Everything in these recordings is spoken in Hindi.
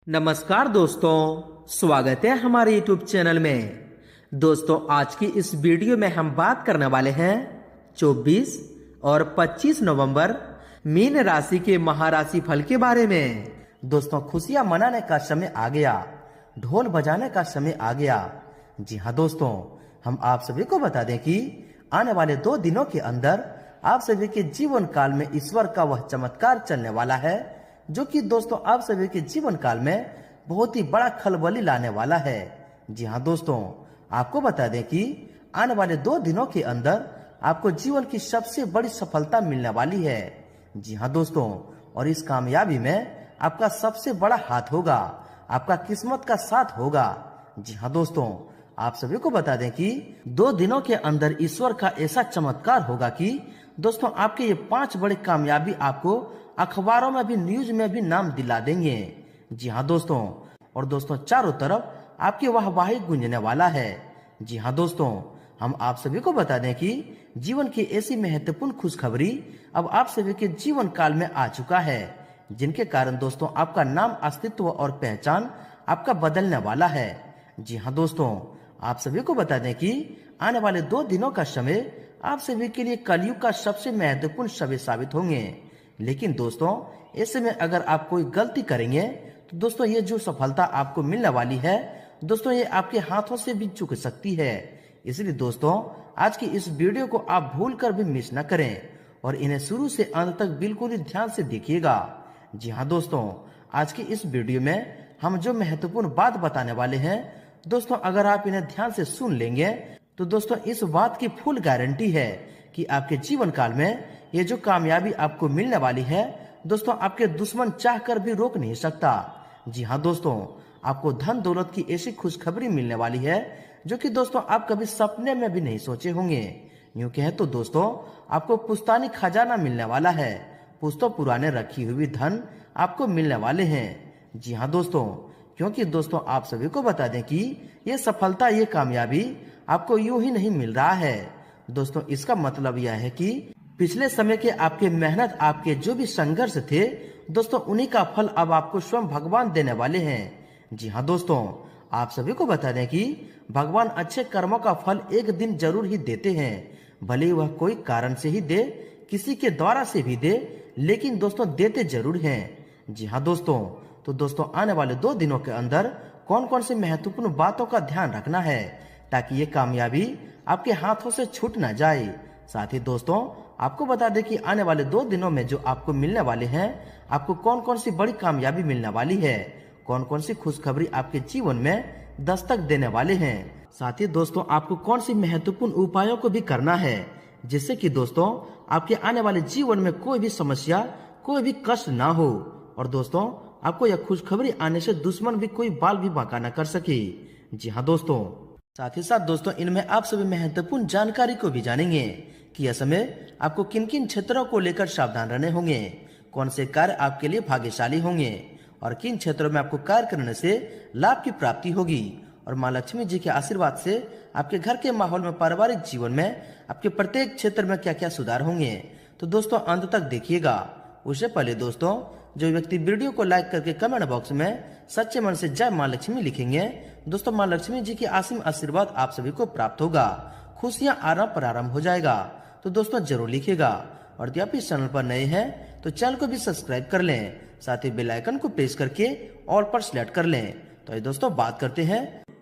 नमस्कार दोस्तों, स्वागत है हमारे YouTube चैनल में। दोस्तों, आज की इस वीडियो में हम बात करने वाले हैं 24 और 25 नवंबर मीन राशि के महाराशि फल के बारे में। दोस्तों, खुशियां मनाने का समय आ गया, ढोल बजाने का समय आ गया। जी हाँ दोस्तों, हम आप सभी को बता दें कि आने वाले 2 दिनों के अंदर आप सभी के जीवन काल में ईश्वर का वह चमत्कार चलने वाला है जो कि दोस्तों आप सभी के जीवन काल में बहुत ही बड़ा खलबली लाने वाला है। जी हाँ दोस्तों, आपको बता दें कि आने वाले 2 दिनों के अंदर आपको जीवन की सबसे बड़ी सफलता मिलने वाली है। जी हाँ दोस्तों, और इस कामयाबी में आपका सबसे बड़ा हाथ होगा, आपका किस्मत का साथ होगा। जी हाँ दोस्तों, आप सभी को बता दें कि 2 दिनों के अंदर ईश्वर का ऐसा चमत्कार होगा कि दोस्तों आपके ये 5 बड़ी कामयाबी आपको अखबारों में भी, न्यूज में भी नाम दिला देंगे। जी हाँ दोस्तों, और दोस्तों चारों तरफ आपकी वाहवाही गूंजने वाला है। जी हाँ दोस्तों, हम आप सभी को बता दें कि जीवन की ऐसी महत्वपूर्ण खुशखबरी अब आप सभी के जीवन काल में आ चुका है, जिनके कारण दोस्तों आपका नाम, अस्तित्व और पहचान आपका बदलने वाला है। जी हाँ दोस्तों, आप सभी को बता दें कि आने वाले 2 दिनों का समय आप सभी के लिए कलयुग का सबसे महत्वपूर्ण समय साबित होंगे। लेकिन दोस्तों, ऐसे में अगर आप कोई गलती करेंगे तो दोस्तों ये जो सफलता आपको मिलने वाली है दोस्तों, ये आपके हाथों से भी चूक सकती है। इसलिए दोस्तों आज की इस वीडियो को आप भूल कर भी मिस न करें और इन्हें शुरू से अंत तक बिल्कुल ही ध्यान से देखिएगा। जी हाँ दोस्तों, आज की इस वीडियो में हम जो महत्वपूर्ण बात बताने वाले हैं दोस्तों, अगर आप इन्हें ध्यान से सुन लेंगे तो दोस्तों इस बात की फुल गारंटी है कि आपके जीवन काल में ये जो कामयाबी आपको मिलने वाली है दोस्तों, आपके दुश्मन चाह कर भी रोक नहीं सकता। जी हाँ दोस्तों, आपको धन दौलत की ऐसी खुशखबरी मिलने वाली है जो कि दोस्तों आप कभी सपने में भी नहीं सोचे होंगे। यूं कहे तो दोस्तों आपको पुश्तैनी खजाना मिलने वाला है, पुश्तों पुराने रखी हुई धन आपको मिलने वाले हैं। जी हाँ दोस्तों, क्योंकि दोस्तों आप सभी को बता दें कि ये सफलता, ये कामयाबी आपको यूं ही नहीं मिल रहा है दोस्तों। इसका मतलब यह है कि पिछले समय के आपके मेहनत, आपके जो भी संघर्ष थे दोस्तों, उन्हीं का फल अब आपको स्वयं भगवान देने वाले हैं। जी हाँ दोस्तों, आप सभी को बता दें कि भगवान अच्छे कर्मों का फल एक दिन जरूर ही देते हैं, भले वह कोई कारण से ही दे, किसी के द्वारा से भी दे, लेकिन दोस्तों देते जरूर हैं। जी हाँ दोस्तों, तो दोस्तों आने वाले 2 दिनों के अंदर कौन कौन सी महत्वपूर्ण बातों का ध्यान रखना है ताकि ये कामयाबी आपके हाथों से छूट ना जाए। साथ ही दोस्तों आपको बता दें कि आने वाले 2 दिनों में जो आपको मिलने वाले हैं, आपको कौन कौन सी बड़ी कामयाबी मिलने वाली है, कौन कौन सी खुशखबरी आपके जीवन में दस्तक देने वाले हैं। साथ ही दोस्तों आपको कौन सी महत्वपूर्ण उपायों को भी करना है जिससे कि दोस्तों आपके आने वाले जीवन में कोई भी समस्या, कोई भी कष्ट ना हो, और दोस्तों आपको यह खुशखबरी आने से दुश्मन भी कोई बाल भी बांका न कर सके। जी हाँ दोस्तों, साथ ही साथ दोस्तों इनमें आप सभी महत्वपूर्ण जानकारी को भी जानेंगे कि यह समय आपको किन किन क्षेत्रों को लेकर सावधान रहने होंगे, कौन से कार्य आपके लिए भाग्यशाली होंगे और किन क्षेत्रों में आपको कार्य करने से लाभ की प्राप्ति होगी, और माँ लक्ष्मी जी के आशीर्वाद से आपके घर के माहौल में, पारिवारिक जीवन में आपके प्रत्येक क्षेत्र में क्या क्या सुधार होंगे। तो दोस्तों अंत तक देखिएगा। उससे पहले दोस्तों जो व्यक्ति वीडियो को लाइक करके कमेंट बॉक्स में सच्चे मन से जय माँ लक्ष्मी लिखेंगे दोस्तों, माँ लक्ष्मी जी की असीम आशीर्वाद आप सभी को प्राप्त होगा, खुशियां आराम प्रारंभ हो जाएगा। तो दोस्तों जरूर लिखिएगा, और यदि आप इस चैनल पर नए हैं तो चैनल को भी सब्सक्राइब कर लें, साथ ही बेल आइकन को प्रेस करके ऑल पर सिलेक्ट कर लें। तो ये दोस्तों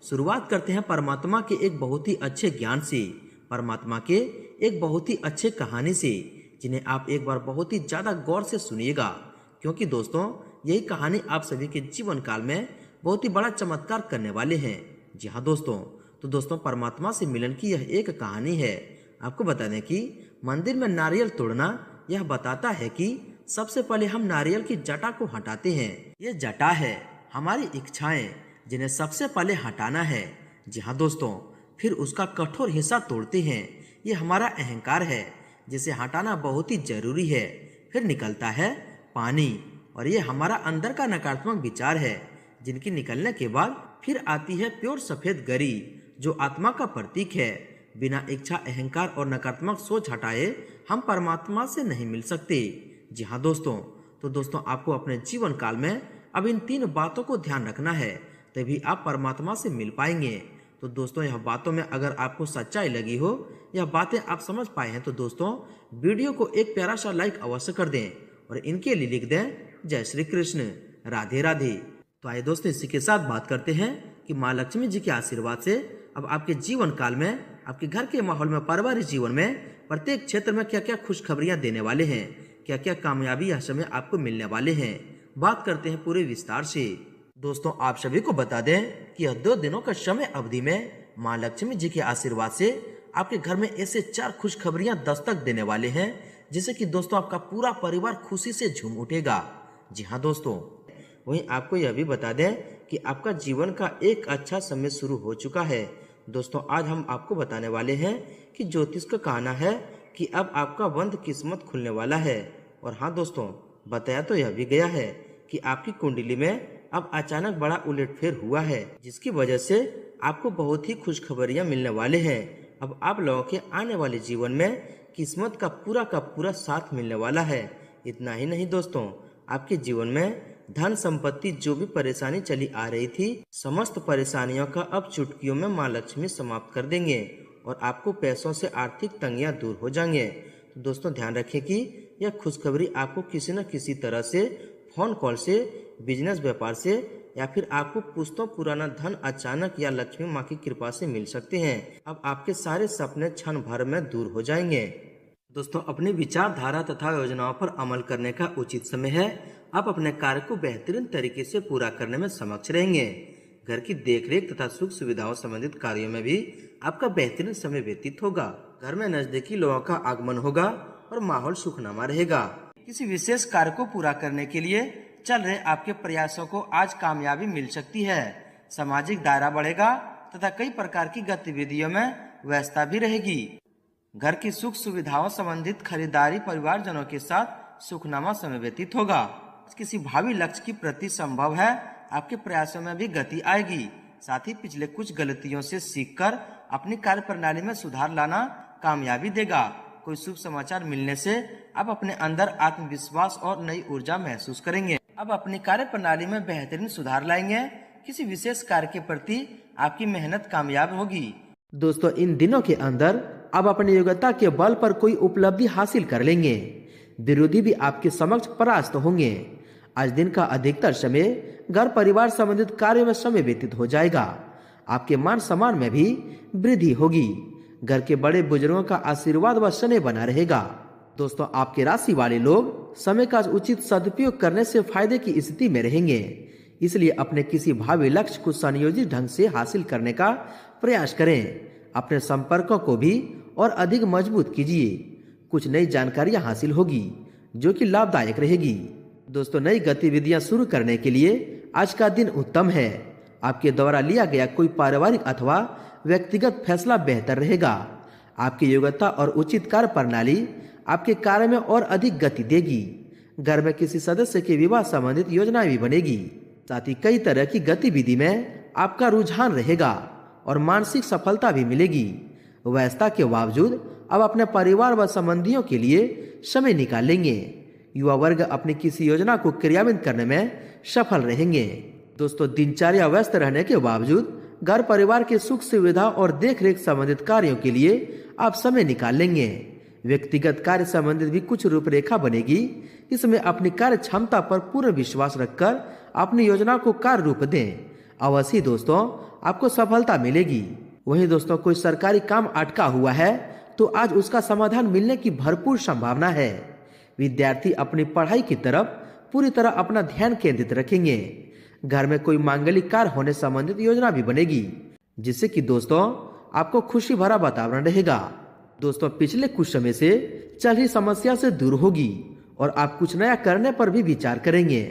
शुरुआत करते हैं परमात्मा के एक बहुत ही अच्छे ज्ञान से, परमात्मा के एक बहुत ही अच्छे कहानी से, जिन्हें आप एक बार बहुत ही ज्यादा गौर से सुनिएगा, क्योंकि दोस्तों यही कहानी आप सभी के जीवन काल में बहुत ही बड़ा चमत्कार करने वाले हैं। जी हाँ दोस्तों, तो दोस्तों परमात्मा से मिलन की यह एक कहानी है। आपको बता दें कि मंदिर में नारियल तोड़ना यह बताता है कि सबसे पहले हम नारियल की जटा को हटाते हैं। ये जटा है हमारी इच्छाएं, जिन्हें सबसे पहले हटाना है। जी हाँ दोस्तों, फिर उसका कठोर हिस्सा तोड़ते हैं, ये हमारा अहंकार है, जिसे हटाना बहुत ही जरूरी है। फिर निकलता है पानी, और ये हमारा अंदर का नकारात्मक विचार है, जिनके निकलने के बाद फिर आती है प्योर सफेद गरी, जो आत्मा का प्रतीक है। बिना इच्छा, अहंकार और नकारात्मक सोच हटाए हम परमात्मा से नहीं मिल सकते। जी हाँ दोस्तों, तो दोस्तों आपको अपने जीवन काल में अब इन 3 बातों को ध्यान रखना है, तभी आप परमात्मा से मिल पाएंगे। तो दोस्तों यह बातों में अगर आपको सच्चाई लगी हो, यह बातें आप समझ पाए हैं, तो दोस्तों वीडियो को एक प्यारा सा लाइक अवश्य कर दें और इनके लिए लिख दें जय श्री कृष्ण, राधे राधे। तो आइए दोस्तों इसी के साथ बात करते हैं कि माँ लक्ष्मी जी के आशीर्वाद से अब आपके जीवन काल में, आपके घर के माहौल में, पारिवारिक जीवन में, प्रत्येक क्षेत्र में क्या क्या खुशखबरियां देने वाले हैं, क्या क्या कामयाबी यह समय आपको मिलने वाले हैं। बात करते हैं पूरे विस्तार से। दोस्तों आप सभी को बता दें कि यह 2 दिनों का समय अवधि में माँ लक्ष्मी जी के आशीर्वाद से आपके घर में ऐसे 4 खुशखबरियां दस्तक देने वाले हैं, जिससे कि दोस्तों आपका पूरा परिवार खुशी से झूम उठेगा। जी हाँ दोस्तों, वहीं आपको यह भी बता दें कि आपका जीवन का एक अच्छा समय शुरू हो चुका है। दोस्तों आज हम आपको बताने वाले हैं कि ज्योतिष का कहना है कि अब आपका बंद किस्मत खुलने वाला है। और हाँ दोस्तों, बताया तो यह भी गया है कि आपकी कुंडली में अब अचानक बड़ा उलटफेर हुआ है, जिसकी वजह से आपको बहुत ही खुशखबरियां मिलने वाले हैं। अब आप लोगों के आने वाले जीवन में किस्मत का पूरा साथ मिलने वाला है। इतना ही नहीं दोस्तों, आपके जीवन में धन संपत्ति जो भी परेशानी चली आ रही थी, समस्त परेशानियों का अब चुटकियों में माँ लक्ष्मी समाप्त कर देंगे और आपको पैसों से आर्थिक तंगियां दूर हो जाएंगे। तो दोस्तों ध्यान रखें कि यह खुशखबरी आपको किसी न किसी तरह से, फोन कॉल से, बिजनेस व्यापार से, या फिर आपको पुश्तों पुराना धन अचानक या लक्ष्मी माँ की कृपा से मिल सकते हैं। अब आपके सारे सपने क्षण भर में दूर हो जाएंगे। दोस्तों अपनी विचारधारा तथा योजनाओं पर अमल करने का उचित समय है। आप अपने कार्य को बेहतरीन तरीके से पूरा करने में सक्षम रहेंगे। घर की देखरेख तथा सुख सुविधाओं संबंधित कार्यों में भी आपका बेहतरीन समय व्यतीत होगा। घर में नजदीकी लोगों का आगमन होगा और माहौल सुखनामा रहेगा। किसी विशेष कार्य को पूरा करने के लिए चल रहे आपके प्रयासों को आज कामयाबी मिल सकती है। सामाजिक दायरा बढ़ेगा तथा कई प्रकार की गतिविधियों में व्यस्तता भी रहेगी। घर की सुख सुविधाओं संबंधित खरीदारी परिवारजनों के साथ सुखनामा समय व्यतीत होगा। किसी भावी लक्ष्य की प्रति संभव है आपके प्रयासों में भी गति आएगी। साथ ही पिछले कुछ गलतियों से सीखकर अपनी कार्य प्रणाली में सुधार लाना कामयाबी देगा। कोई शुभ समाचार मिलने से आप अपने अंदर आत्मविश्वास और नई ऊर्जा महसूस करेंगे। अब अपनी कार्य प्रणाली में बेहतरीन सुधार लाएंगे। किसी विशेष कार्य के प्रति आपकी मेहनत कामयाब होगी। दोस्तों इन दिनों के अंदर आप अपनी योग्यता के बल पर कोई उपलब्धि हासिल कर लेंगे। विरोधी भी आपके समक्ष परास्त होंगे। आज दिन का अधिकतर समय घर परिवार संबंधित कार्यों में समय व्यतीत हो जाएगा। आपके मान सम्मान में भी वृद्धि होगी। घर के बड़े बुजुर्गों का आशीर्वाद व स्नेह बना रहेगा। दोस्तों आपके राशि वाले लोग समय का उचित सदुपयोग करने से फायदे की स्थिति में रहेंगे। इसलिए अपने किसी भावी लक्ष्य को सुनियोजित ढंग से हासिल करने का प्रयास करें। अपने संपर्कों को भी और अधिक मजबूत कीजिए। कुछ नई जानकारियां हासिल होगी जो कि लाभदायक रहेगी। दोस्तों नई गतिविधियां शुरू करने के लिए आज का दिन उत्तम है। आपके द्वारा लिया गया कोई पारिवारिक अथवा व्यक्तिगत फैसला बेहतर रहेगा। आपकी योग्यता और उचित कार्य प्रणाली आपके कार्य में और अधिक गति देगी। घर में किसी सदस्य के विवाह संबंधित योजनाएं भी बनेगी। साथ ही कई तरह की गतिविधि में आपका रुझान रहेगा और मानसिक सफलता भी मिलेगी। व्यस्तता के बावजूद अब अपने परिवार व संबंधियों के लिए समय निकाल लेंगे। युवा वर्ग अपनी किसी योजना को क्रियान्वित करने में सफल रहेंगे। दोस्तों दिनचर्या व्यस्त रहने के बावजूद घर परिवार के सुख सुविधा और देखरेख संबंधित कार्यों के लिए आप समय निकाल लेंगे। व्यक्तिगत कार्य संबंधित भी कुछ रूपरेखा बनेगी। इसमें अपनी कार्य क्षमता पर पूर्ण विश्वास रखकर अपनी योजना को कार्य रूप दें। अवश्य दोस्तों आपको सफलता मिलेगी। वहीं दोस्तों कोई सरकारी काम अटका हुआ है तो आज उसका समाधान मिलने की भरपूर संभावना है। विद्यार्थी अपनी पढ़ाई की तरफ पूरी तरह अपना ध्यान केंद्रित रखेंगे। घर में कोई मांगलिक कार्य होने संबंधित योजना भी बनेगी, जिससे कि दोस्तों आपको खुशी भरा वातावरण रहेगा। दोस्तों पिछले कुछ समय से चल रही समस्या से दूर होगी और आप कुछ नया करने पर भी विचार करेंगे।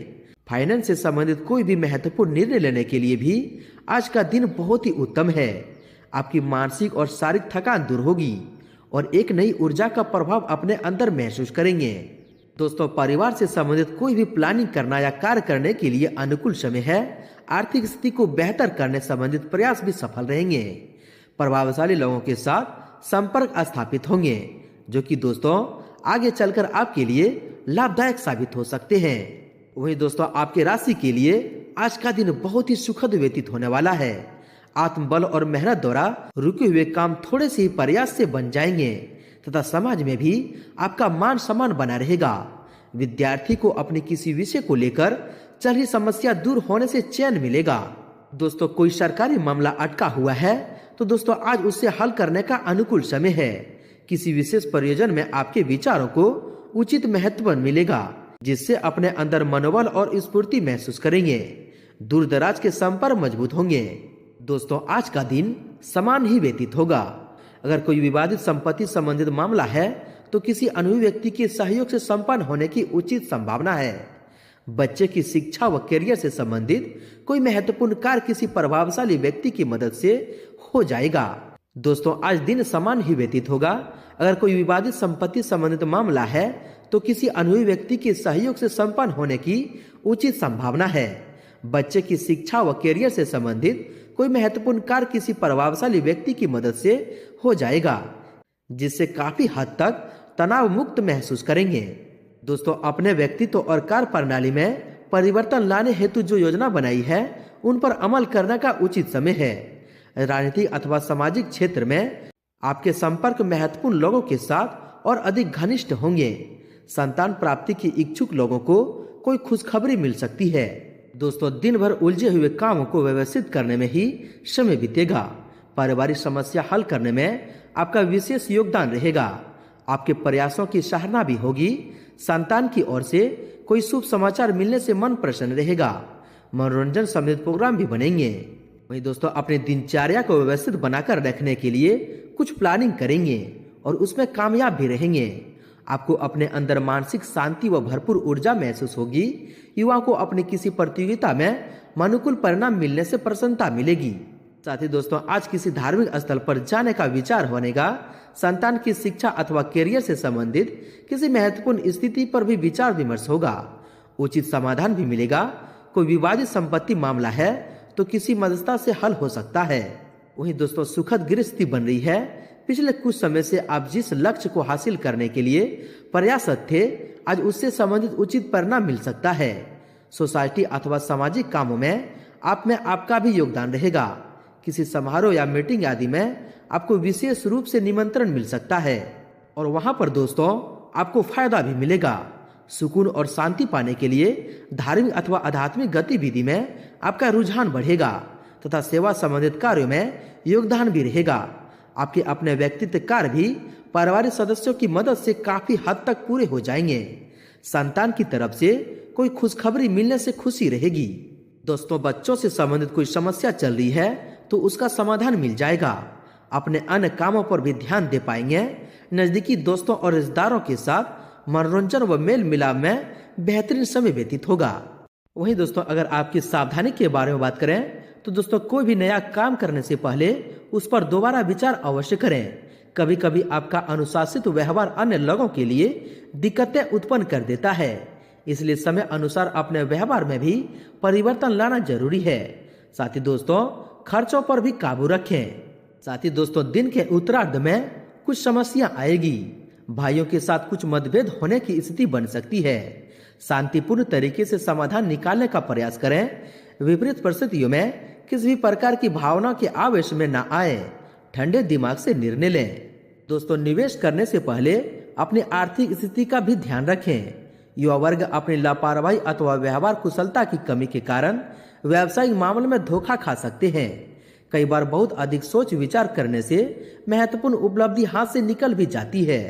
फाइनेंस से संबंधित कोई भी महत्वपूर्ण निर्णय लेने के लिए भी आज का दिन बहुत ही उत्तम है। आपकी मानसिक और शारीरिक थकान दूर होगी और एक नई ऊर्जा का प्रभाव अपने अंदर महसूस करेंगे। दोस्तों परिवार से संबंधित कोई भी प्लानिंग करना या कार्य करने के लिए अनुकूल समय है। आर्थिक स्थिति को बेहतर करने संबंधित प्रयास भी सफल रहेंगे। प्रभावशाली लोगों के साथ संपर्क स्थापित होंगे, जो कि दोस्तों आगे चलकर आपके लिए लाभदायक साबित हो सकते हैं। वहीं दोस्तों आपके राशि के लिए आज का दिन बहुत ही सुखद व्यतीत होने वाला है। आत्मबल और मेहनत द्वारा रुके हुए काम थोड़े से ही प्रयास से बन जाएंगे तथा समाज में भी आपका मान सम्मान बना रहेगा। विद्यार्थी को अपने किसी विषय को लेकर चल रही समस्या दूर होने से चैन मिलेगा। दोस्तों कोई सरकारी मामला अटका हुआ है तो दोस्तों आज उससे हल करने का अनुकूल समय है। किसी विशेष प्रयोजन में आपके विचारों को उचित महत्व मिलेगा, जिससे अपने अंदर मनोबल और स्फूर्ति महसूस करेंगे। दूर दराज के संपर्क मजबूत होंगे। दोस्तों आज का दिन समान ही व्यतीत होगा। अगर कोई विवादित संपत्ति संबंधित मामला है तो किसी अनुभवी व्यक्ति के सहयोग से संपन्न होने की उचित संभावना है। बच्चे की शिक्षा व करियर से संबंधित कोई महत्वपूर्ण कार्य किसी प्रभावशाली व्यक्ति की मदद से हो जाएगा। दोस्तों आज दिन समान ही व्यतीत होगा। अगर कोई विवादित संपत्ति संबंधित मामला है तो किसी अनुभवी व्यक्ति के सहयोग से संपन्न होने की उचित संभावना है। बच्चे की शिक्षा व करियर से संबंधित कोई महत्वपूर्ण कार्य किसी प्रभावशाली व्यक्ति की मदद से हो जाएगा, जिससे काफी हद तक तनाव मुक्त महसूस करेंगे। दोस्तों अपने व्यक्तित्व और कार्य प्रणाली में परिवर्तन लाने हेतु जो योजना बनाई है उन पर अमल करने का उचित समय है। राजनीतिक अथवा सामाजिक क्षेत्र में आपके संपर्क महत्वपूर्ण लोगों के साथ और अधिक घनिष्ठ होंगे। संतान प्राप्ति की इच्छुक लोगों को कोई खुशखबरी मिल सकती है। दोस्तों दिन भर उलझे हुए कामों को व्यवस्थित करने में ही समय बीतेगा। पारिवारिक समस्या हल करने में आपका विशेष योगदान रहेगा। आपके प्रयासों की सराहना भी होगी। संतान की ओर से कोई शुभ समाचार मिलने से मन प्रसन्न रहेगा। मनोरंजन संबंधित प्रोग्राम भी बनेंगे। वहीं दोस्तों अपने दिनचर्या को व्यवस्थित बनाकर रखने के लिए कुछ प्लानिंग करेंगे और उसमें कामयाब भी रहेंगे। आपको अपने अंदर मानसिक शांति व भरपूर ऊर्जा महसूस होगी। युवाओं को अपनी किसी प्रतियोगिता में अनुकूल परिणाम मिलने से प्रसन्नता मिलेगी। साथ ही दोस्तों आज किसी धार्मिक स्थल पर जाने का विचार बनेगा। संतान की शिक्षा अथवा करियर से संबंधित किसी महत्वपूर्ण स्थिति पर भी विचार विमर्श होगा। उचित समाधान भी मिलेगा। कोई विवादित संपत्ति मामला है तो किसी मध्यस्थता से हल हो सकता है। वहीं दोस्तों सुखद गृहस्थी बन रही है। पिछले कुछ समय से आप जिस लक्ष्य को हासिल करने के लिए प्रयासरत थे, आज उससे संबंधित उचित परिणाम मिल सकता है। सोसाइटी अथवा सामाजिक कामों में आपका भी योगदान रहेगा। किसी समारोह या मीटिंग आदि में आपको विशेष रूप से निमंत्रण मिल सकता है और वहां पर दोस्तों आपको फायदा भी मिलेगा। सुकून और शांति पाने के लिए धार्मिक अथवा आध्यात्मिक गतिविधि में आपका रुझान बढ़ेगा तथा सेवा संबंधित कार्यों में योगदान भी रहेगा। आपके अपने व्यक्तित्व कार्य भी पारिवारिक सदस्यों की मदद से काफी हद तक पूरे हो जाएंगे। संतान की तरफ से कोई खुशखबरी मिलने से खुशी रहेगी। दोस्तों बच्चों से संबंधित कोई समस्या चल रही है तो उसका समाधान मिल जाएगा। अपने अन्य कामों पर भी ध्यान दे पाएंगे। नजदीकी दोस्तों और रिश्तेदारों के साथ मनोरंजन व मेल मिलाप में बेहतरीन समय व्यतीत होगा। वहीं दोस्तों अगर आपकी सावधानी के बारे में बात करें तो दोस्तों कोई भी नया काम करने से पहले उस पर दोबारा विचार अवश्य करें। कभी कभी आपका अनुशासित व्यवहार अन्य लोगों के लिए दिक्कतें उत्पन्न कर देता है, इसलिए समय अनुसार अपने व्यवहार में भी परिवर्तन लाना जरूरी है। साथ ही दोस्तों खर्चों पर भी काबू रखें। साथ ही दोस्तों दिन के उत्तरार्ध में कुछ समस्या आएगी। भाइयों के साथ कुछ मतभेद होने की स्थिति बन सकती है। शांतिपूर्ण तरीके से समाधान निकालने का प्रयास करें। विपरीत परिस्थितियों में किसी भी प्रकार की भावना के आवेश में न आए। ठंडे दिमाग से निर्णय लें। दोस्तों निवेश करने से पहले अपनी आर्थिक स्थिति का भी ध्यान रखें। युवा वर्ग अपनी लापरवाही अथवा व्यवहार कुशलता की कमी के कारण व्यावसायिक मामले में धोखा खा सकते हैं। कई बार बहुत अधिक सोच विचार करने से महत्वपूर्ण उपलब्धि हाथ से निकल भी जाती है।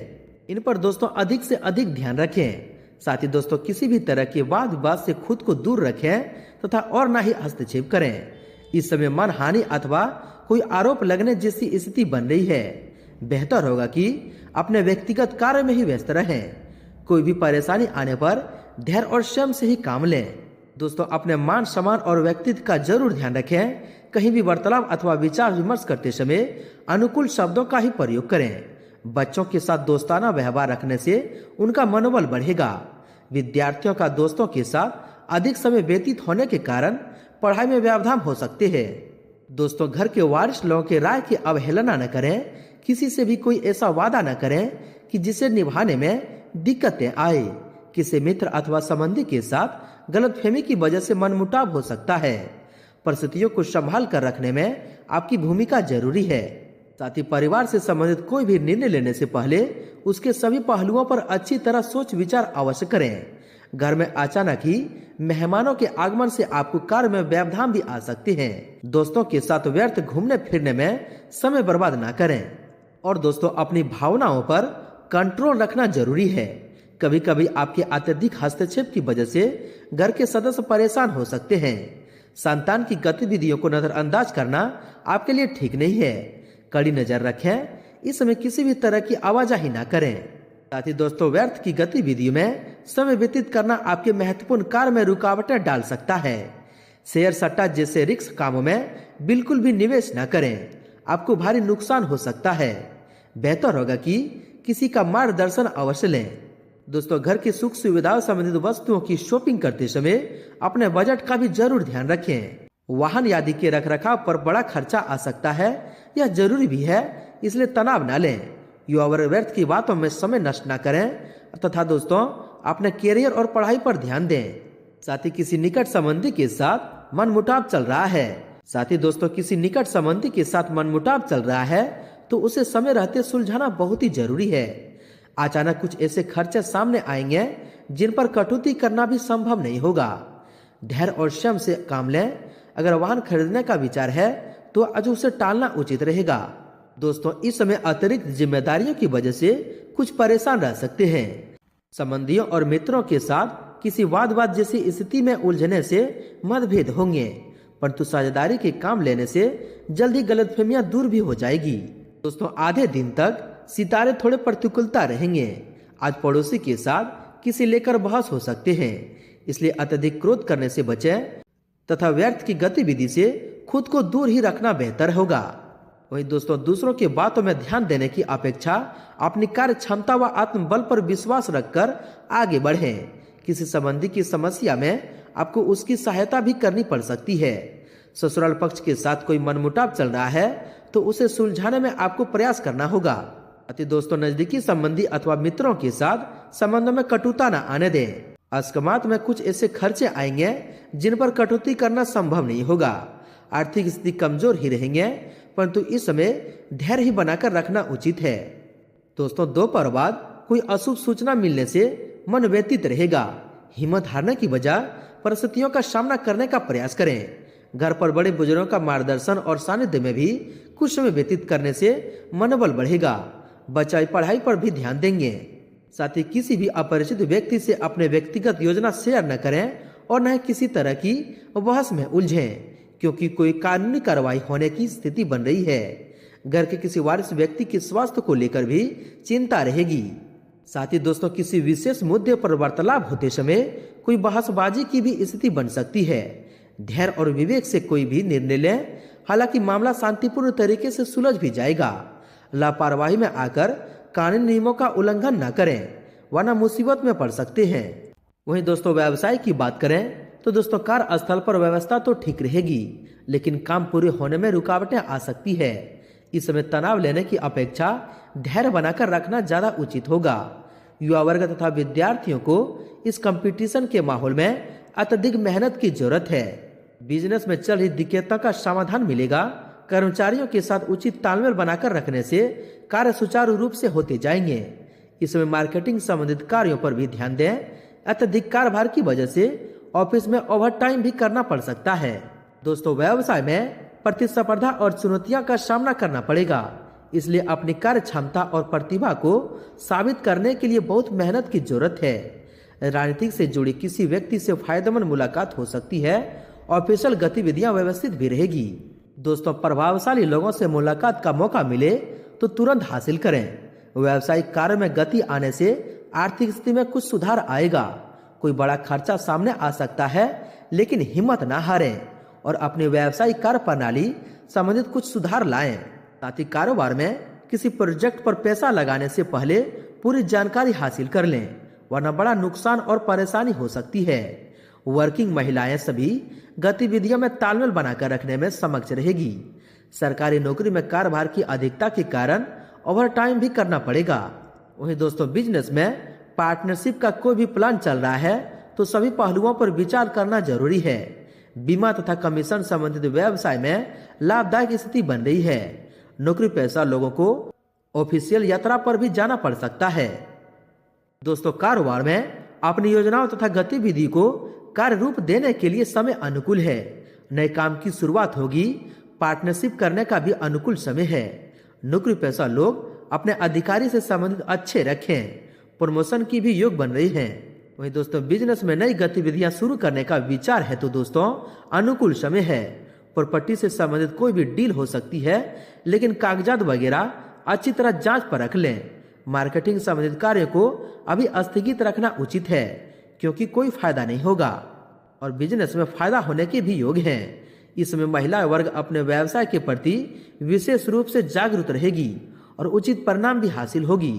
इन पर दोस्तों अधिक से अधिक ध्यान रखें। साथ ही दोस्तों किसी भी तरह के वाद विवाद से खुद को दूर रखें तथा और न ही हस्तक्षेप करें। इस समय मन हानि अथवा कोई आरोप लगने जैसी स्थिति बन रही है। बेहतर होगा कि अपने व्यक्तिगत कार्य में ही व्यस्त रहें। कोई भी परेशानी आने पर धैर्य और संयम से ही काम लें। दोस्तों अपने मान सम्मान और व्यक्तित्व का जरूर ध्यान रखें। कहीं भी वार्तालाप अथवा विचार विमर्श करते समय अनुकूल शब्दों का ही प्रयोग करें। बच्चों के साथ दोस्ताना व्यवहार रखने से उनका मनोबल बढ़ेगा। विद्यार्थियों का दोस्तों के साथ अधिक समय व्यतीत होने के कारण पढ़ाई में व्यवधान हो सकते हैं। दोस्तों घर के वरिष्ठ लोगों के राय की अवहेलना न करें। किसी से भी कोई ऐसा वादा न करें कि जिसे निभाने में दिक्कतें आए। किसी मित्र अथवा संबंधी के साथ गलतफहमी की वजह से मनमुटाव हो सकता है। परिस्थितियों को संभाल कर रखने में आपकी भूमिका जरूरी है। साथ ही परिवार से संबंधित कोई भी निर्णय लेने से पहले उसके सभी पहलुओं पर अच्छी तरह सोच विचार अवश्य करें। घर में अचानक ही मेहमानों के आगमन से आपको कार्य में व्यवधान भी आ सकते हैं। दोस्तों के साथ व्यर्थ घूमने फिरने में समय बर्बाद ना करें। और दोस्तों, अपनी भावनाओं पर कंट्रोल रखना जरूरी है। कभी कभी आपके अत्यधिक हस्तक्षेप की वजह से घर के सदस्य परेशान हो सकते हैं। संतान की गतिविधियों को नजरअंदाज करना आपके लिए ठीक नहीं है। कड़ी नजर रखें, इस समय किसी भी तरह की आवाजाही ना करें। साथ ही दोस्तों, व्यर्थ की गतिविधियों में समय व्यतीत करना आपके महत्वपूर्ण कार्य में रुकावटें डाल सकता है। शेयर सट्टा जैसे रिस्क कामों में बिल्कुल भी निवेश न करें, आपको भारी नुकसान हो सकता है। बेहतर होगा कि किसी का मार्गदर्शन अवश्य लें। दोस्तों, घर की सुख सुविधाओं संबंधित वस्तुओं की शॉपिंग करते समय अपने बजट का भी जरूर ध्यान रखें। वाहन आदि के रखरखाव पर बड़ा खर्चा आ सकता है, यह जरूरी भी है, इसलिए तनाव न लें। युवा वर्ग व्यर्थ की बातों में समय नष्ट न करें तथा दोस्तों अपने कैरियर और पढ़ाई पर ध्यान दें। साथ ही किसी निकट संबंधी के साथ मनमुटाव चल रहा है। साथ ही दोस्तों, किसी निकट संबंधी के साथ मनमुटाव चल रहा है तो उसे समय रहते सुलझाना बहुत ही जरूरी है। अचानक कुछ ऐसे खर्चे सामने आएंगे जिन पर कटौती करना भी संभव नहीं होगा। धैर्य और संयम से काम लें। अगर वाहन खरीदने का विचार है तो आज उसे टालना उचित रहेगा। दोस्तों, इस समय अतिरिक्त जिम्मेदारियों की वजह से कुछ परेशान रह सकते हैं। संबंधियों और मित्रों के साथ किसी वाद जैसी स्थिति में उलझने से मतभेद होंगे, परंतु साझेदारी के काम लेने से जल्दी गलतफहमियां दूर भी हो जाएगी। दोस्तों, आधे दिन तक सितारे थोड़े प्रतिकूलता रहेंगे। आज पड़ोसी के साथ किसी लेकर बहस हो सकते हैं, इसलिए अत्यधिक क्रोध करने से बचें तथा व्यर्थ की गतिविधि से खुद को दूर ही रखना बेहतर होगा। वहीं दोस्तों, दूसरों की बातों में ध्यान देने की अपेक्षा अपनी कार्य क्षमता व आत्मबल पर विश्वास रखकर आगे बढ़ें। किसी संबंधी की समस्या में आपको उसकी सहायता भी करनी पड़ सकती है। ससुराल पक्ष के साथ कोई मनमुटाव चल रहा है तो उसे सुलझाने में आपको प्रयास करना होगा। अति दोस्तों, नजदीकी संबंधी अथवा मित्रों के साथ संबंधों में कटुता न आने दें। अस्कमात में कुछ ऐसे खर्चे आएंगे जिन पर कटौती करना संभव नहीं होगा। आर्थिक स्थिति कमजोर ही रहेंगे, परंतु इस समय धैर्य ही बनाकर रखना उचित है। दोस्तों, दोपहर बाद कोई अशुभ सूचना मिलने से मन व्यतीत रहेगा। हिम्मत हारने की बजाय परिस्थितियों का सामना करने का प्रयास करें। घर पर बड़े बुजुर्गों का मार्गदर्शन और सानिध्य में भी कुछ समय व्यतीत करने से मनोबल बढ़ेगा। बच्चे पढ़ाई पर भी ध्यान देंगे। साथ ही किसी भी अपरिचित व्यक्ति से अपने व्यक्तिगत योजना शेयर न करें और न किसी तरह की बहस में उलझें, क्योंकि कोई कानूनी कार्रवाई होने की स्थिति बन रही है। घर के किसी वारिस व्यक्ति के स्वास्थ्य को लेकर भी चिंता रहेगी। साथ ही दोस्तों, किसी विशेष मुद्दे पर वार्तालाप होते समय कोई बहसबाजी की भी स्थिति बन सकती है। धैर्य और विवेक से कोई भी निर्णय लें, हालांकि मामला शांतिपूर्ण तरीके से सुलझ भी जाएगा। लापरवाही में आकर कानूनी नियमों का उल्लंघन न करें, वरना मुसीबत में पड़ सकते हैं। वहीं दोस्तों, व्यवसाय की बात करें तो दोस्तों, कार्यस्थल पर व्यवस्था तो ठीक रहेगी, लेकिन काम पूरे होने में रुकावटें आ सकती है। इस समय तनाव लेने की अपेक्षा धैर्य बनाकर रखना ज्यादा उचित होगा। युवा वर्ग तथा विद्यार्थियों को इस कंपटीशन के माहौल में अत्यधिक मेहनत की जरूरत है। बिजनेस में चल रही दिक्कतों का समाधान मिलेगा। कर्मचारियों के साथ उचित तालमेल बनाकर रखने से कार्य सुचारू रूप से होते जाएंगे। इसमें मार्केटिंग संबंधित कार्यों पर भी ध्यान दें। अत्यधिक कार्यभार की वजह से ऑफिस में ओवरटाइम भी करना पड़ सकता है। दोस्तों, व्यवसाय में प्रतिस्पर्धा और चुनौतियों का सामना करना पड़ेगा, इसलिए अपनी कार्य क्षमता और प्रतिभा को साबित करने के लिए बहुत मेहनत की जरूरत है। राजनीति से जुड़ी किसी व्यक्ति से फायदेमंद मुलाकात हो सकती है। ऑफिशियल गतिविधियां व्यवस्थित भी रहेगी। दोस्तों, प्रभावशाली लोगों से मुलाकात का मौका मिले तो तुरंत हासिल करें। व्यावसायिक कार्य में गति आने से आर्थिक स्थिति में कुछ सुधार आएगा। कोई बड़ा खर्चा सामने आ सकता है, लेकिन हिम्मत ना हारें और अपनी व्यावसायिक कार्य प्रणाली संबंधित कुछ सुधार लाएं। साथ ही कारोबार में किसी प्रोजेक्ट पर पैसा लगाने से पहले पूरी जानकारी हासिल कर लें, वरना बड़ा नुकसान और परेशानी हो सकती है। वर्किंग महिलाएं सभी गतिविधियों में तालमेल बनाकर रखने में सक्षम रहेगी। सरकारी नौकरी में कार्यभार की अधिकता के कारण ओवरटाइम भी करना पड़ेगा। वहीं दोस्तों, बिजनेस में पार्टनरशिप का कोई भी प्लान चल रहा है तो सभी पहलुओं पर विचार करना जरूरी है। बीमा तथा कमीशन संबंधित व्यवसाय में लाभदायक स्थिति बन रही है। नौकरी पेशा लोगों को ऑफिशियल यात्रा पर भी जाना पड़ सकता है। दोस्तों, कारोबार में अपनी योजनाओं तथा गतिविधि को कार्य रूप देने के लिए समय अनुकूल है। नए काम की शुरुआत होगी। पार्टनरशिप करने का भी अनुकूल समय है। नौकरी पेशा लोग अपने अधिकारी से संबंधित अच्छे रखें। प्रमोशन की भी योग बन रही है। वहीं दोस्तों, बिजनेस में नई गतिविधियां शुरू करने का विचार है तो दोस्तों अनुकूल समय है। प्रॉपर्टी से संबंधित कोई भी डील हो सकती है, लेकिन कागजात वगैरह अच्छी तरह जांच पर रख लें। मार्केटिंग संबंधित कार्य को अभी स्थगित रखना उचित है, क्योंकि कोई फायदा नहीं होगा और बिजनेस में फायदा होने के भी योग हैं। इसमें महिला वर्ग अपने व्यवसाय के प्रति विशेष रूप से जागरूक रहेगी और उचित परिणाम भी हासिल होगी।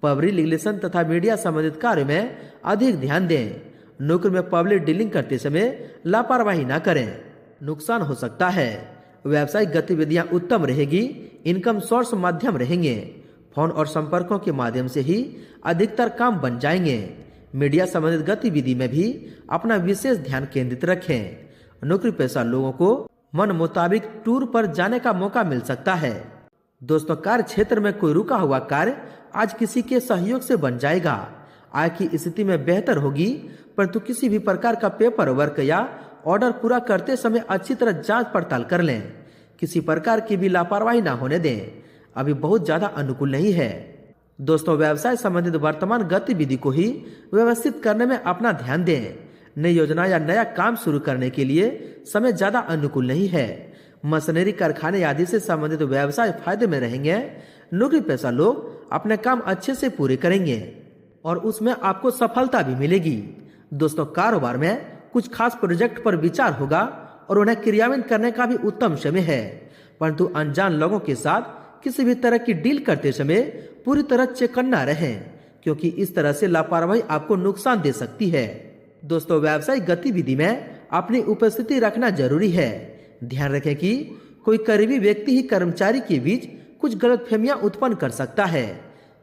पब्लिक रिलेशन तथा मीडिया संबंधित कार्य में अधिक ध्यान दें। नौकरी में पब्लिक डीलिंग करते समय लापरवाही न करें, नुकसान हो सकता है। व्यावसायिक गतिविधियां उत्तम रहेगी। इनकम सोर्स मध्यम रहेंगे। फोन और संपर्कों के माध्यम से ही अधिकतर काम बन जाएंगे। मीडिया संबंधित गतिविधि में भी अपना विशेष ध्यान केंद्रित रखें। नौकरी पेशा लोगों को मन मुताबिक टूर पर जाने का मौका मिल सकता है। दोस्तों, कार्य क्षेत्र में कोई रुका हुआ कार्य आज किसी के सहयोग से बन जाएगा। आय की स्थिति में बेहतर होगी, परंतु किसी भी प्रकार का पेपर वर्क या ऑर्डर पूरा करते समय अच्छी तरह जांच पड़ताल कर लें। किसी प्रकार की भी लापरवाही ना होने दें। अभी बहुत ज्यादा अनुकूल नहीं है। दोस्तों, व्यवसाय संबंधित वर्तमान गतिविधि को ही व्यवस्थित करने में अपना ध्यान दें। नई योजना या नया काम शुरू करने के लिए समय ज्यादा अनुकूल नहीं है। मशीनरी, कारखाने आदि से संबंधित व्यवसाय फायदे में रहेंगे। नौकरी पेशा लोग अपने काम अच्छे से पूरे करेंगे और उसमें आपको सफलता भी मिलेगी। दोस्तों, कारोबार में कुछ खास प्रोजेक्ट पर विचार होगा और उन्हें क्रियान्वित करने का भी उत्तम समय है, परंतु अनजान लोगों के साथ किसी भी तरह की डील करते समय पूरी तरह चौकन्ना रहें, क्योंकि इस तरह से लापरवाही आपको नुकसान दे सकती है। दोस्तों, व्यावसायिक गतिविधि में अपनी उपस्थिति रखना जरूरी है। ध्यान रखें कि कोई करीबी व्यक्ति ही कर्मचारी के बीच कुछ गलतफहमियां उत्पन्न कर सकता है।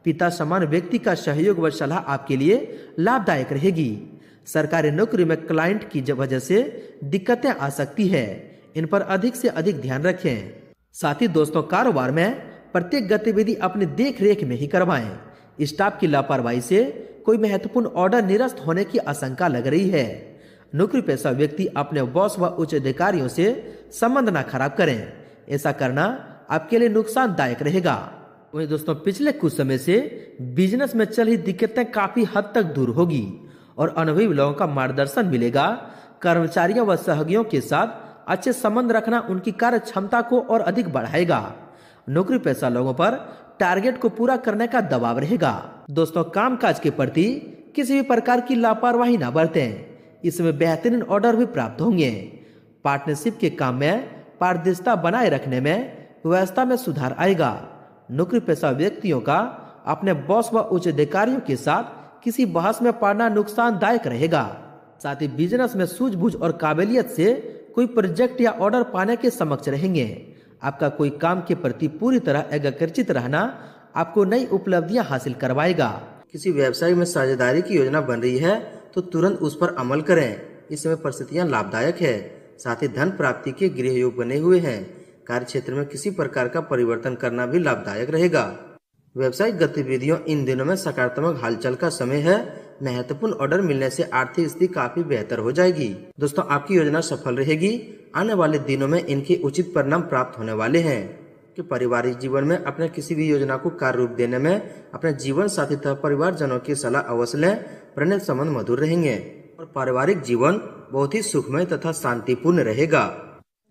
पिता समान व्यक्ति का सहयोग व सलाह आपके लिए लाभदायक रहेगी। सरकारी नौकरी में क्लाइंट की वजह से दिक्कतें आ सकती है। इन पर अधिक से अधिक ध्यान रखें। साथ ही दोस्तों, कारोबार में प्रत्येक गतिविधि अपनी देख रेख में ही करवाएं। स्टाफ की लापरवाही से कोई महत्वपूर्ण ऑर्डर निरस्त होने की आशंका लग रही है। नौकरी पेशा व्यक्ति अपने बॉस व उच्च अधिकारियों से संबंध न खराब करें। ऐसा करना आपके लिए नुकसानदायक रहेगा। वहीं दोस्तों, पिछले कुछ समय से बिजनेस में चल रही दिक्कतें काफी हद तक दूर होगी और अनुभवी लोगों का मार्गदर्शन मिलेगा। कर्मचारियों व सहयोगियों के साथ अच्छे संबंध रखना उनकी कार्य क्षमता को और अधिक बढ़ाएगा। नौकरी पेशा लोगों पर टारगेट को पूरा करने का दबाव रहेगा। दोस्तों, कामकाज के प्रति किसी भी प्रकार की लापरवाही न बरतें। इसमें बेहतरीन ऑर्डर भी प्राप्त होंगे। पार्टनरशिप के काम में पारदर्शिता बनाए रखने में व्यवस्था में सुधार आएगा। नौकरी पेशा व्यक्तियों का अपने बॉस व उच्च अधिकारियों के साथ किसी बहस में पड़ना नुकसानदायक रहेगा। साथ ही बिजनेस में सूझबूझ और काबिलियत से कोई प्रोजेक्ट या ऑर्डर पाने के समक्ष रहेंगे। आपका कोई काम के प्रति पूरी तरह एकाग्रचित रहना आपको नई उपलब्धियां हासिल करवाएगा। किसी व्यवसाय में साझेदारी की योजना बन रही है तो तुरंत उस पर अमल करें। इस समय परिस्थितियां लाभदायक है। साथ ही धन प्राप्ति के गृह योग बने हुए हैं। कार्य क्षेत्र में किसी प्रकार का परिवर्तन करना भी लाभदायक रहेगा। व्यवसायिक गतिविधियों इन दिनों में सकारात्मक हलचल का समय है। महत्वपूर्ण ऑर्डर मिलने से आर्थिक स्थिति काफी बेहतर हो जाएगी। दोस्तों, आपकी योजना सफल रहेगी। आने वाले दिनों में इनके उचित परिणाम प्राप्त होने वाले हैं। कि पारिवारिक जीवन में अपने किसी भी योजना को कार्य रूप देने में अपने जीवन साथी तथा परिवारजनों की सलाह अवश्य लें। प्रणय संबंध मधुर रहेंगे और पारिवारिक जीवन बहुत ही सुखमय तथा शांतिपूर्ण रहेगा।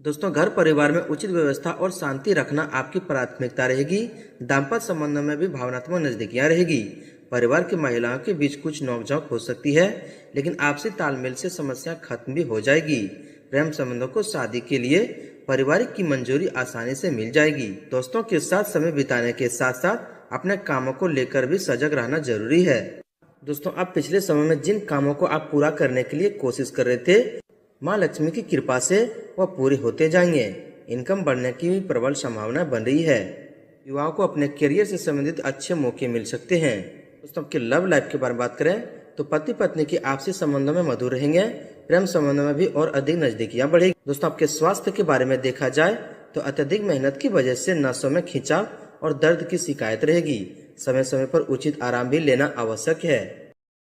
दोस्तों, घर परिवार में उचित व्यवस्था और शांति रखना आपकी प्राथमिकता रहेगी। दाम्पत्य संबंधों में भी भावनात्मक नजदीकियां रहेगी। परिवार की महिलाओं के बीच कुछ नोकझोंक हो सकती है, लेकिन आपसी तालमेल से समस्या खत्म भी हो जाएगी। प्रेम संबंधों को शादी के लिए पारिवारिक की मंजूरी आसानी से मिल जाएगी। दोस्तों के साथ समय बिताने के साथ साथ अपने कामों को लेकर भी सजग रहना जरूरी है। दोस्तों, आप पिछले समय में जिन कामों को आप पूरा करने के लिए कोशिश कर रहे थे, माँ लक्ष्मी की कृपा से वह पूरे होते जाएंगे। इनकम बढ़ने की भी प्रबल संभावना बन रही है। युवाओं को अपने करियर से संबंधित अच्छे मौके मिल सकते हैं। दोस्तों, आपके लव लाइफ के बारे में बात करें तो पति पत्नी की आपसी संबंधों में मधुर रहेंगे। प्रेम संबंधों में भी और अधिक नजदीकियां बढ़ेगी। दोस्तों आपके स्वास्थ्य के बारे में देखा जाए तो अत्यधिक मेहनत की वजह से नसों में खिंचाव और दर्द की शिकायत रहेगी। समय समय पर उचित आराम भी लेना आवश्यक है।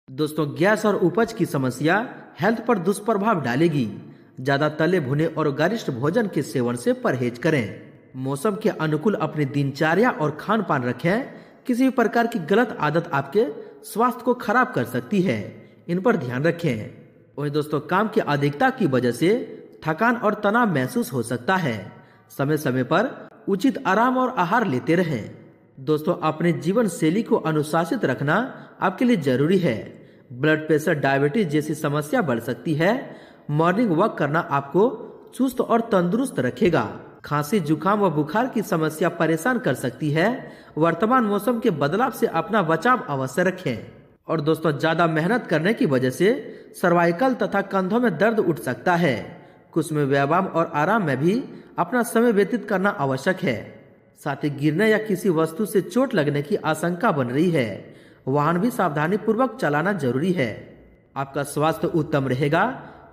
दोस्तों गैस और उपज की समस्या हेल्थ पर दुष्प्रभाव डालेगी। ज्यादा तले भुने और गरिष्ठ भोजन के सेवन से परहेज करें। मौसम के अनुकूल अपनी दिनचर्या और खान पान रखें। किसी भी प्रकार की गलत आदत आपके स्वास्थ्य को खराब कर सकती है, इन पर ध्यान रखें। वहीं दोस्तों काम की अधिकता की वजह से थकान और तनाव महसूस हो सकता है। समय समय पर उचित आराम और आहार लेते रहें। दोस्तों अपने जीवन शैली को अनुशासित रखना आपके लिए जरूरी है। ब्लड प्रेशर, डायबिटीज जैसी समस्या बढ़ सकती है। मॉर्निंग वॉक करना आपको चुस्त और तंदुरुस्त रखेगा। खांसी, जुकाम व बुखार की समस्या परेशान कर सकती है। वर्तमान मौसम के बदलाव से अपना बचाव अवश्य रखें। और दोस्तों ज्यादा मेहनत करने की वजह से सर्वाइकल तथा कंधों में दर्द उठ सकता है। कुछ में व्यायाम और आराम में भी अपना समय व्यतीत करना आवश्यक है। साथ ही गिरने या किसी वस्तु से चोट लगने की आशंका बन रही है। वाहन भी सावधानी पूर्वक चलाना जरूरी है। आपका स्वास्थ्य उत्तम रहेगा,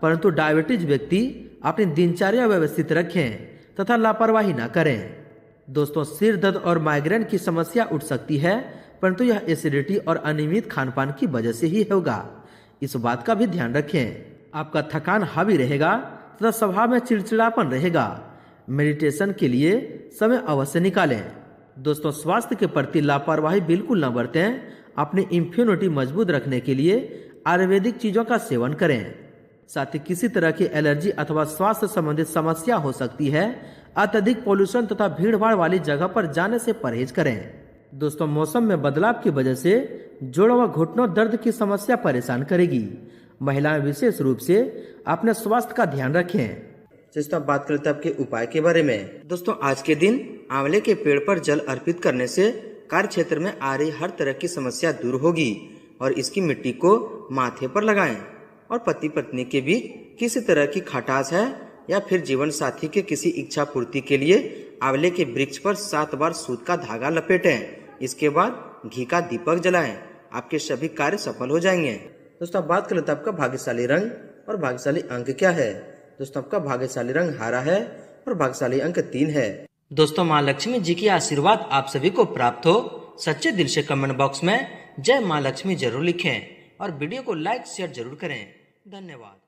परंतु डायबिटीज व्यक्ति अपनी दिनचर्या व्यवस्थित रखें तथा लापरवाही न करें। दोस्तों सिर दर्द और माइग्रेन की समस्या उठ सकती है, परंतु यह एसिडिटी और अनियमित खान पान की वजह से ही होगा। इस बात का भी ध्यान रखें। आपका थकान हावी रहेगा तथा स्वभाव में चिड़चिड़ापन रहेगा। मेडिटेशन के लिए समय अवश्य निकालें। दोस्तों स्वास्थ्य के प्रति लापरवाही बिल्कुल न बरतें। अपनी इम्यूनिटी मजबूत रखने के लिए आयुर्वेदिक चीजों का सेवन करें। साथ ही किसी तरह की एलर्जी अथवा स्वास्थ्य संबंधित समस्या हो सकती है। अत्यधिक पोल्यूशन तथा भीड़ भाड़ वाली जगह पर जाने से परहेज करें। दोस्तों मौसम में बदलाव की वजह से जोड़ों व घुटनों दर्द की समस्या परेशान करेगी। महिलाएं विशेष रूप से अपने स्वास्थ्य का ध्यान रखें। दोस्तों बात करते हैं आपके उपाय के बारे में। दोस्तों आज के दिन आंवले के पेड़ पर जल अर्पित करने से कार्य क्षेत्र में आ रही हर तरह की समस्या दूर होगी। और इसकी मिट्टी को माथे पर लगाएं। और पति पत्नी के बीच किसी तरह की खटास है या फिर जीवन साथी के किसी इच्छा पूर्ति के लिए आंवले के वृक्ष पर 7 बार सूत का धागा लपेटें। इसके बाद घी का दीपक जलाएं। आपके सभी कार्य सफल हो जाएंगे। दोस्तों बात करें तो आपका भाग्यशाली रंग और भाग्यशाली अंक क्या है। दोस्तों आपका भाग्यशाली रंग हरा है और भाग्यशाली अंक 3 है। दोस्तों माँ लक्ष्मी जी की आशीर्वाद आप सभी को प्राप्त हो। सच्चे दिल से कमेंट बॉक्स में जय माँ लक्ष्मी जरूर लिखें और वीडियो को लाइक शेयर जरूर करें। धन्यवाद।